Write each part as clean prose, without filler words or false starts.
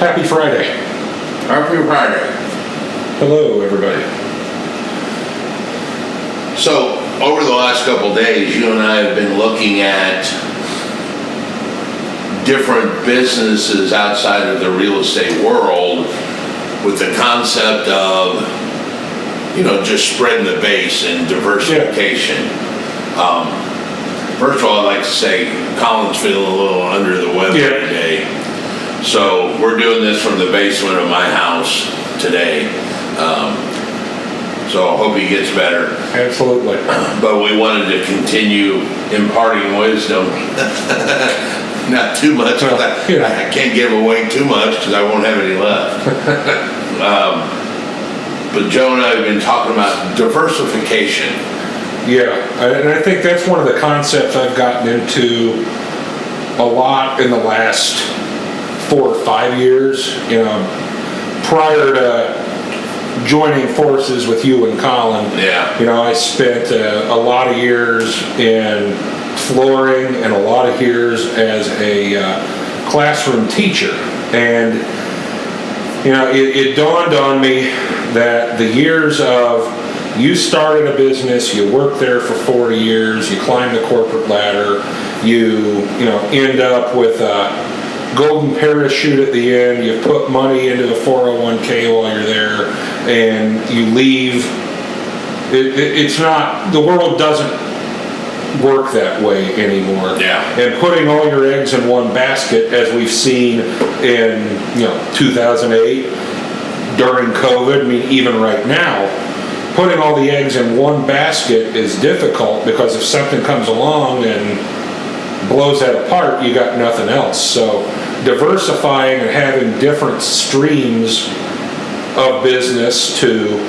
Happy Friday. Happy Friday. Hello, everybody. So, over the last couple of days, you and I have been looking at different businesses outside of the real estate world with the concept of, just spreading the base and diversification. First of all, I'd like to say Collin's feeling a little under the weather today. So we're doing this from the basement of my house today. So I hope he gets better. Absolutely. But we wanted to continue imparting wisdom. Not too much. I can't give away too much because I won't have any left. But Joe and I have been talking about diversification. Yeah, and I think that's one of the concepts I've gotten into a lot in the last 4 or 5 years. Prior to joining forces with you and Collin, I spent a lot of years in flooring and a lot of years as a classroom teacher. And, it dawned on me that the years of you started a business, you worked there for 4 years, you climbed the corporate ladder, you end up with a golden parachute at the end, you put money into the 401k while you're there, and you leave. It's not, the world doesn't work that way anymore. Yeah. And putting all your eggs in one basket, as we've seen in 2008, during COVID, even right now, putting all the eggs in one basket is difficult because if something comes along and blows that apart, you got nothing else. So diversifying and having different streams of business to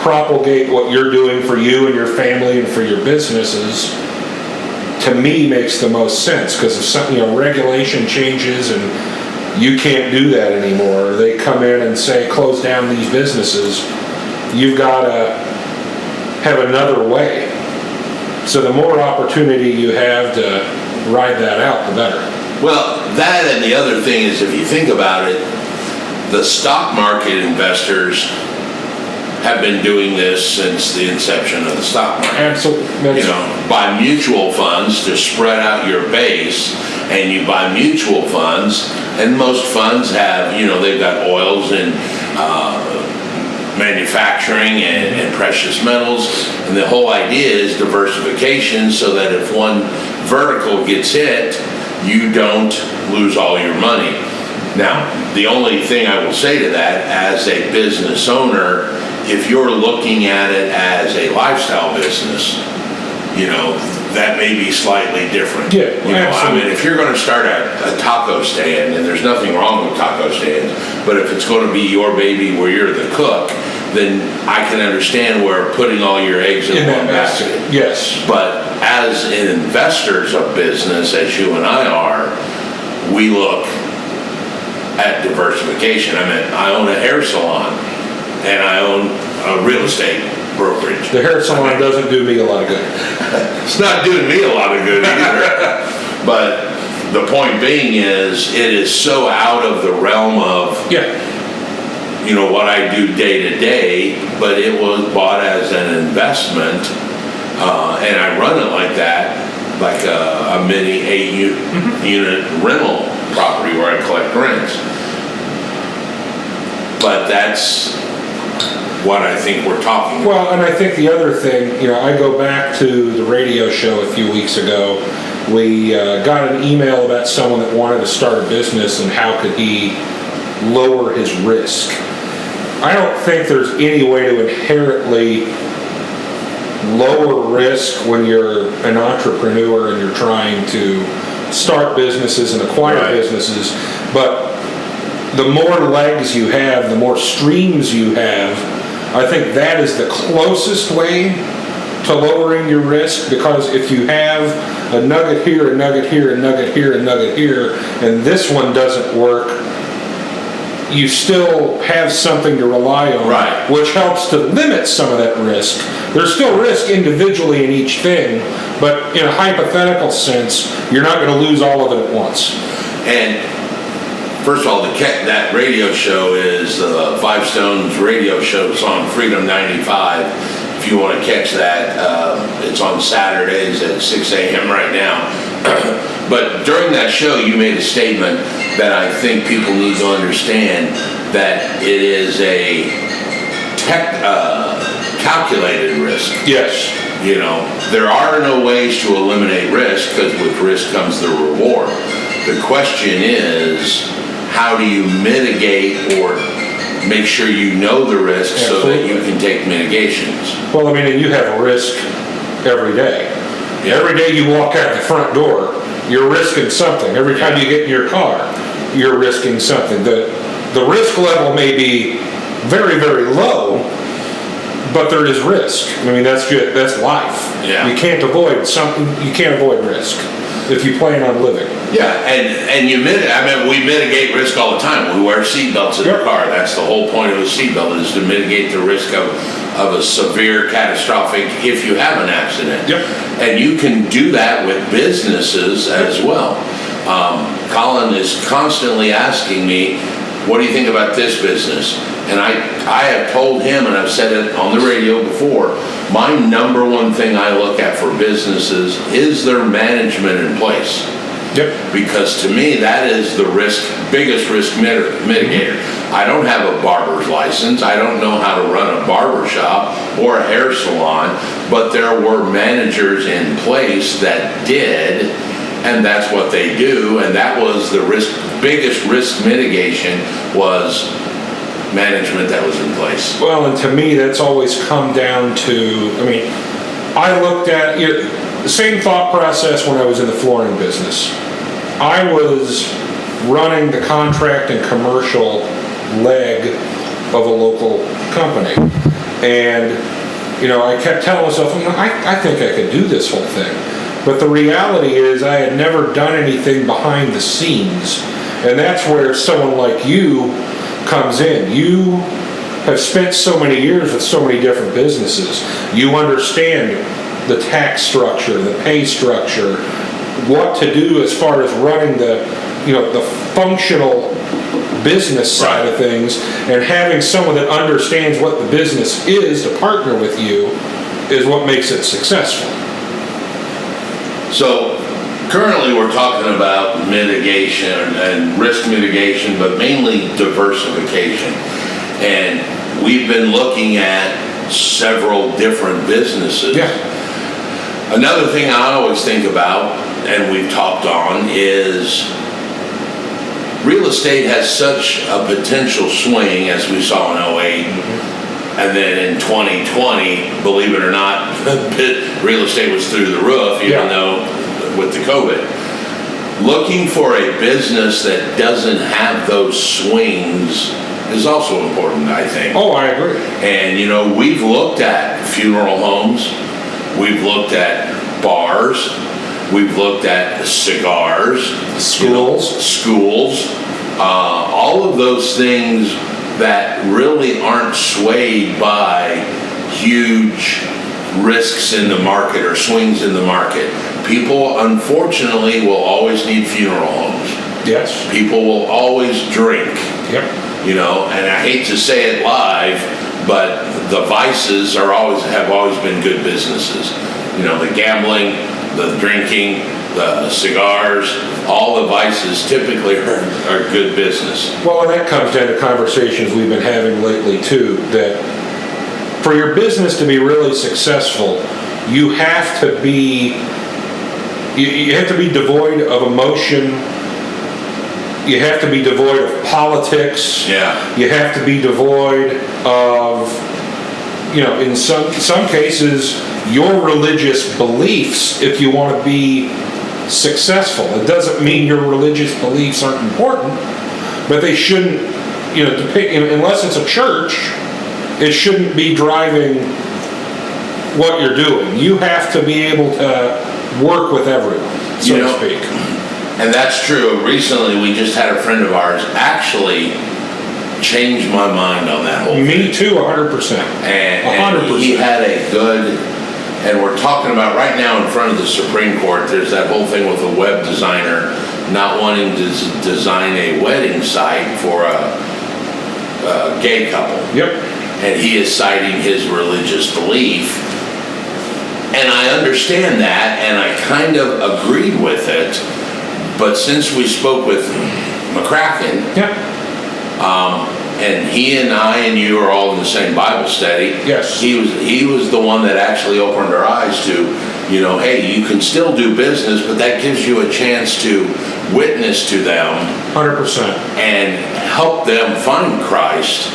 propagate what you're doing for you and your family and for your businesses, to me, makes the most sense. Because if something, regulation changes and you can't do that anymore, or they come in and say close down these businesses, you've got to have another way. So the more opportunity you have to ride that out, the better. Well, that and the other thing is, if you think about it, the stock market investors have been doing this since the inception of the stock market. Absolutely. Buy mutual funds to spread out your base, and you buy mutual funds, and most funds have, they've got oils and manufacturing and precious metals, and the whole idea is diversification so that if one vertical gets hit, you don't lose all your money. Now, the only thing I will say to that, as a business owner, if you're looking at it as a lifestyle business, that may be slightly different. Yeah, absolutely. If you're going to start a taco stand, and there's nothing wrong with taco stands, but if it's going to be your baby where you're the cook, then I can understand where putting all your eggs in one basket. Yes. But as investors of business, as you and I are, we look at diversification. I own a hair salon, and I own a real estate brokerage. The hair salon doesn't do me a lot of good. It's not doing me a lot of good either. But the point being is, it is so out of the realm of what I do day to day, but it was bought as an investment, and I run it like that, like a mini 8-unit rental property where I collect rents. But that's what I think we're talking about. Well, and I think the other thing, I go back to the radio show a few weeks ago. We got an email about someone that wanted to start a business and how could he lower his risk. I don't think there's any way to inherently lower risk when you're an entrepreneur and you're trying to start businesses and acquire businesses, but the more legs you have, the more streams you have, I think that is the closest way to lowering your risk, because if you have a nugget here, a nugget here, a nugget here, a nugget here, and this one doesn't work, you still have something to rely on, which helps to limit some of that risk. There's still risk individually in each thing, but in a hypothetical sense, you're not going to lose all of it at once. And first of all, that radio show is the Five Stones radio show. It's on Freedom 95. If you want to catch that, it's on Saturdays at 6 a.m. right now. But during that show, you made a statement that I think people need to understand, that it is a calculated risk. Yes. You know, there are no ways to eliminate risk, because with risk comes the reward. The question is, how do you mitigate or make sure you know the risk so that you can take mitigations? Well, I mean, you have a risk every day. Yeah. Every day you walk out the front door, you're risking something. Every time you get in your car, you're risking something. The risk level may be very, very low, but there is risk. I mean, that's life. Yeah. You can't avoid something. You can't avoid risk if you plan on living. Yeah, and we mitigate risk all the time. We wear seatbelts in the car. That's the whole point of a seatbelt, is to mitigate the risk of a severe catastrophic if you have an accident. Yep. And you can do that with businesses as well. Collin is constantly asking me, what do you think about this business? And I have told him, and I've said it on the radio before, my number one thing I look at for businesses is their management in place. Yep. Because to me, that is the biggest risk mitigator. I don't have a barber's license. I don't know how to run a barber shop or a hair salon, but there were managers in place that did, and that's what they do. And that was the biggest risk mitigation, was management that was in place. Well, and to me, that's always come down to, I mean, I looked at the same thought process when I was in the flooring business. I was running the contract and commercial leg of a local company. And, I kept telling myself, I think I could do this whole thing. But the reality is I had never done anything behind the scenes. And that's where someone like you comes in. You have spent so many years with so many different businesses. You understand the tax structure, the pay structure, what to do as far as running the functional business side of things, and having someone that understands what the business is to partner with you is what makes it successful. So currently we're talking about mitigation and risk mitigation, but mainly diversification. And we've been looking at several different businesses. Yeah. Another thing I always think about, and we've talked on, is real estate has such a potential swing, as we saw in 08. And then in 2020, believe it or not, real estate was through the roof, even though with the COVID. Looking for a business that doesn't have those swings is also important, I think. Oh, I agree. And, we've looked at funeral homes, we've looked at bars, we've looked at cigars, schools, all of those things that really aren't swayed by huge risks in the market or swings in the market. People, unfortunately, will always need funeral homes. Yes. People will always drink. Yep. And I hate to say it live, but the vices have always been good businesses. The gambling, the drinking, the cigars, all the vices typically are good business. Well, and that comes down to conversations we've been having lately too, that for your business to be really successful, you have to be devoid of emotion. You have to be devoid of politics. Yeah. You have to be devoid of, in some cases, your religious beliefs if you want to be successful. It doesn't mean your religious beliefs aren't important, but they shouldn't, unless it's a church, it shouldn't be driving what you're doing. You have to be able to work with everyone, so to speak. And that's true. Recently, we just had a friend of ours actually change my mind on that whole thing. Me too, 100%. And 100%. He had a good, and we're talking about right now in front of the Supreme Court, there's that whole thing with a web designer not wanting to design a wedding site for a gay couple. Yep. And he is citing his religious belief. And I understand that, and I kind of agreed with it. But since we spoke with McCracken, and he and I and you are all in the same Bible study. Yes. He was the one that actually opened our eyes to, you know, hey, you can still do business, but that gives you a chance to witness to them. 100%. And help them find Christ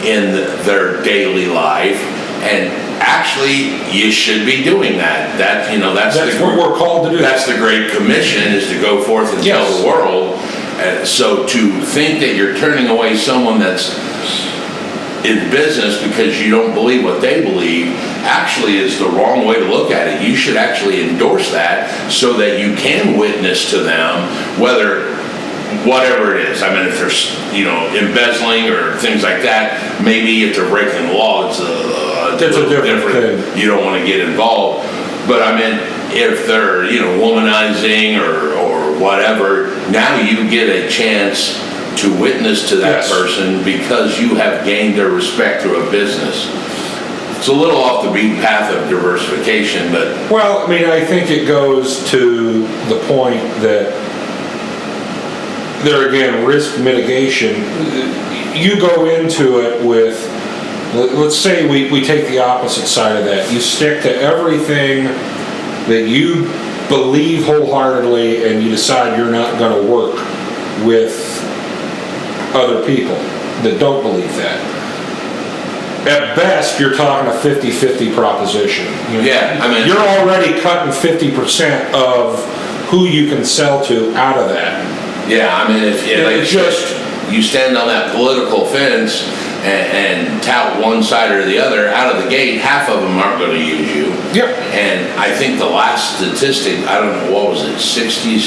in their daily life. And actually, you should be doing that. That's what we're called to do. That's the Great Commission, is to go forth and tell the world. So to think that you're turning away someone that's in business because you don't believe what they believe actually is the wrong way to look at it. You should actually endorse that so that you can witness to them, whatever it is. I mean, if there's, embezzling or things like that, maybe if they're breaking the law, it's a different thing. You don't want to get involved. But I mean, if they're, womanizing or whatever, now you get a chance to witness to that person because you have gained their respect through a business. It's a little off the beaten path of diversification, but... Well, I mean, I think it goes to the point that there again, risk mitigation. You go into it with, let's say we take the opposite side of that. You stick to everything that you believe wholeheartedly, and you decide you're not going to work with other people that don't believe that. At best, you're talking a 50-50 proposition. Yeah, I mean, you're already cutting 50% of who you can sell to out of that. Yeah, I mean, if you stand on that political fence and tout one side or the other, out of the gate, half of them aren't going to use you. Yep. And I think the last statistic, I don't know, what was it, 60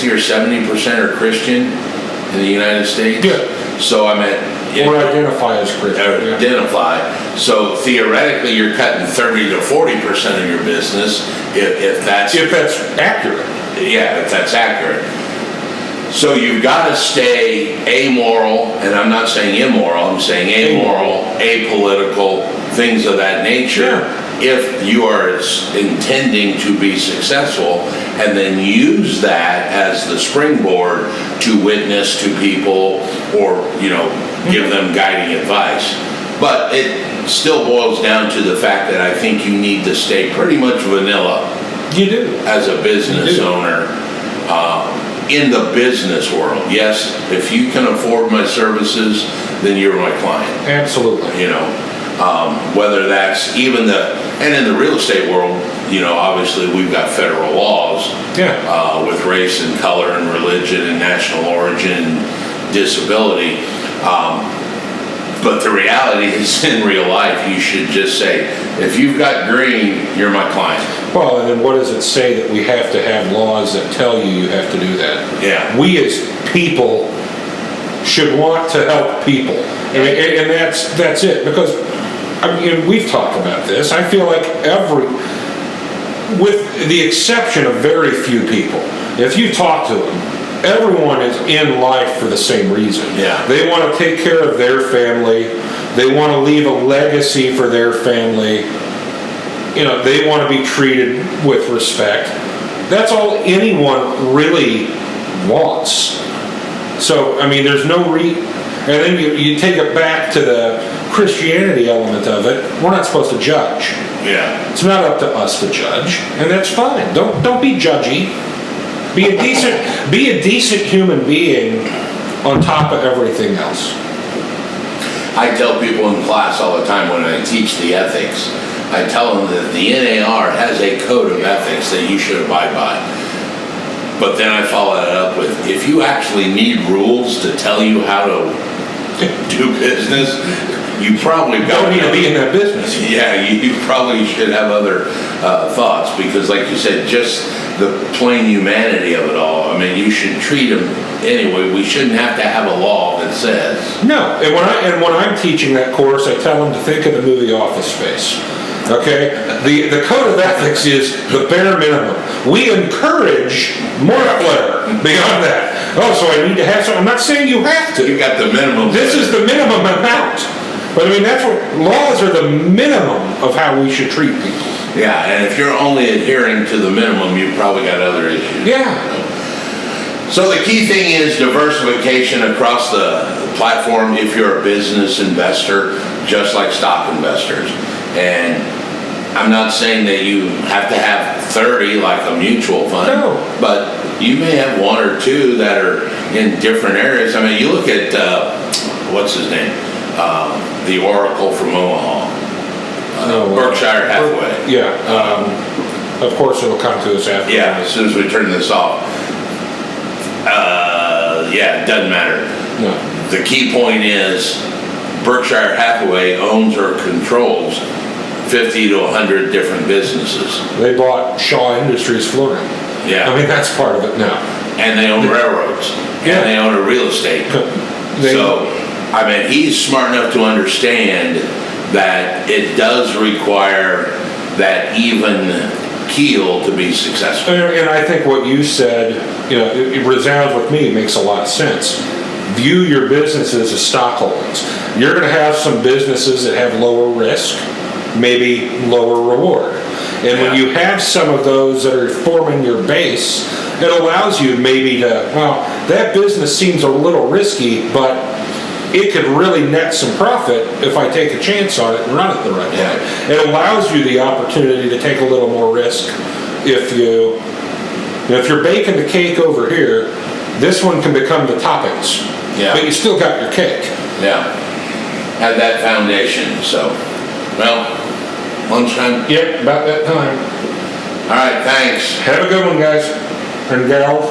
or 70% are Christian in the United States? Yeah. So I mean... Or identify as Christian. Identify. So theoretically, you're cutting 30 to 40% of your business if that's accurate. Yeah, if that's accurate. So you've got to stay amoral, and I'm not saying immoral, I'm saying amoral, apolitical, things of that nature, if you are intending to be successful, and then use that as the springboard to witness to people or, give them guiding advice. But it still boils down to the fact that I think you need to stay pretty much vanilla. You do. As a business owner. In the business world, yes, if you can afford my services, then you're my client. Absolutely. Whether that's even and in the real estate world, obviously we've got federal laws with race and color and religion and national origin and disability. But the reality is, in real life, you should just say, if you've got green, you're my client. Well, and then what does it say that we have to have laws that tell you have to do that? Yeah. We as people should want to help people. And that's it. Because, we've talked about this. I feel like with the exception of very few people, if you talk to them, everyone is in life for the same reason. Yeah. They want to take care of their family. They want to leave a legacy for their family. They want to be treated with respect. That's all anyone really wants. So, there's no and then you take it back to the Christianity element of it. We're not supposed to judge. Yeah. It's not up to us to judge, and that's fine. Don't be judgy. Be a decent human being on top of everything else. I tell people in class all the time when I teach the ethics, I tell them that the NAR has a code of ethics that you should abide by. But then I follow that up with, if you actually need rules to tell you how to do business, you probably don't need to be in that business. Yeah, you probably should have other thoughts, because like you said, just the plain humanity of it all. You should treat them anyway. We shouldn't have to have a law that says. No, and when I'm teaching that course, I tell them to think of the movie Office Space. Okay, the code of ethics is the bare minimum. We encourage more flair beyond that. Oh, so I need to have some, I'm not saying you have to. You got the minimum. This is the minimum amount. But I mean, that's what, laws are the minimum of how we should treat people. Yeah, and if you're only adhering to the minimum, you've probably got other issues. Yeah. So the key thing is diversification across the platform if you're a business investor, just like stock investors. And I'm not saying that you have to have 30 like a mutual fund, No. but you may have one or two that are in different areas. I mean, you look at, what's his name? The Oracle from Omaha. Berkshire Hathaway. Yeah. Of course, it'll come to us after. Yeah, as soon as we turn this off. Yeah, it doesn't matter. No. The key point is Berkshire Hathaway owns or controls 50 to 100 different businesses. They bought Shaw Industries Flooring. Yeah. I mean, that's part of it now. And they own railroads. Yeah. And they own a real estate. So, I mean, he's smart enough to understand that it does require that even keel to be successful. And I think what you said, it resounds with me, makes a lot of sense. View your businesses as stock holdings. You're going to have some businesses that have lower risk, maybe lower reward. And when you have some of those that are forming your base, it allows you maybe to, well, that business seems a little risky, but it could really net some profit if I take a chance on it and run it the right way. It allows you the opportunity to take a little more risk if you're baking the cake over here, this one can become the toppings. Yeah. But you still got your cake. Yeah. Had that foundation, so. Well, lunchtime? Yep, about that time. All right, thanks. Have a good one, guys and gals.